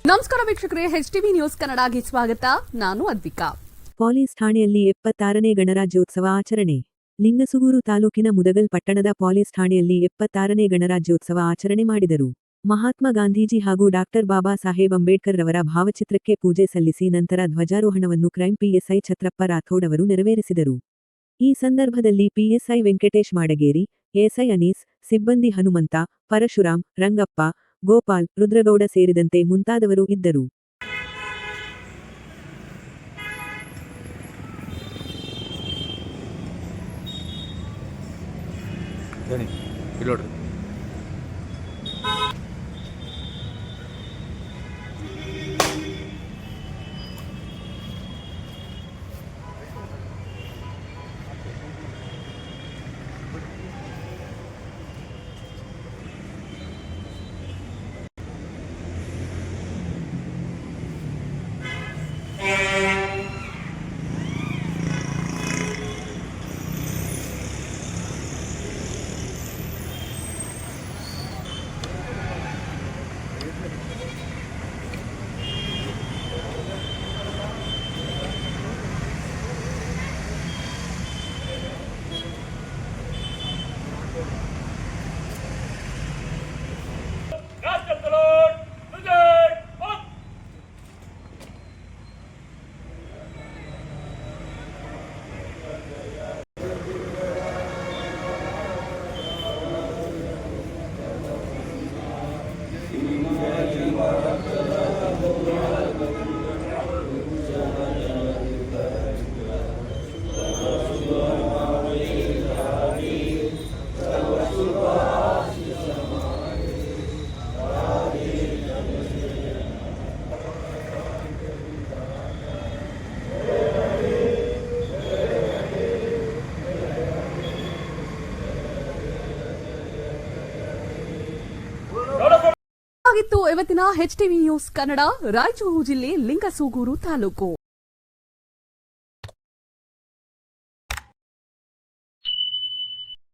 ನಮಸ್ಕಾರ ವೀಕ್ಷಕರೇ, HTV news ಕನ್ನಡಗೆ ಸ್ವಾಗತ. ನಾನು ಅದ್ವಿಕಾ. ಪೊಲೀಸ್ ಠಾಣೆಯಲ್ಲಿ 76ನೇ ಗಣರಾಜ್ಯೋತ್ಸವ ಆಚರಣೆ. ಲಿಂಗಸುಗೂರು ತಾಲೂಕಿನ ಮುದಗಲ್ ಪಟ್ಟಣದ ಪೊಲೀಸ್ ಠಾಣೆಯಲ್ಲಿ 76ನೇ ಗಣರಾಜ್ಯೋತ್ಸವ ಆಚರಣೆ ಮಾಡಿದರು. ಮಹಾತ್ಮ ಗಾಂಧೀಜಿ ಹಾಗೂ ಡಾಕ್ಟರ್ ಬಾಬಾ ಸಾಹೇಬ್ ಅಂಬೇಡ್ಕರ್ ರವರ ಭಾವಚಿತ್ರಕ್ಕೆ ಪೂಜೆ ಸಲ್ಲಿಸಿ ನಂತರ ಧ್ವಜಾರೋಹಣವನ್ನು ಕ್ರೈಂ PSI ಛತ್ರಪ್ಪ ರಾಥೋಡ್ ಅವರು ನೆರವೇರಿಸಿದರು. ಈ ಸಂದರ್ಭದಲ್ಲಿ PSI ವೆಂಕಟೇಶ್ ಮಾಡಗೇರಿ, ASI ಅನೀಸ್, ಸಿಬ್ಬಂದಿ ಹನುಮಂತ, ಪರಶುರಾಮ್, ರಂಗಪ್ಪ, ಗೋಪಾಲ್, ರುದ್ರಗೌಡ ಸೇರಿದಂತೆ ಮುಂತಾದವರು ಇದ್ದರು. ಇವತ್ತಿನ HTV ನ್ಯೂಸ್ ಕನ್ನಡ. ರಾಯಚೂರು ಜಿಲ್ಲೆ ಲಿಂಗಸೂಗೂರು ತಾಲೂಕು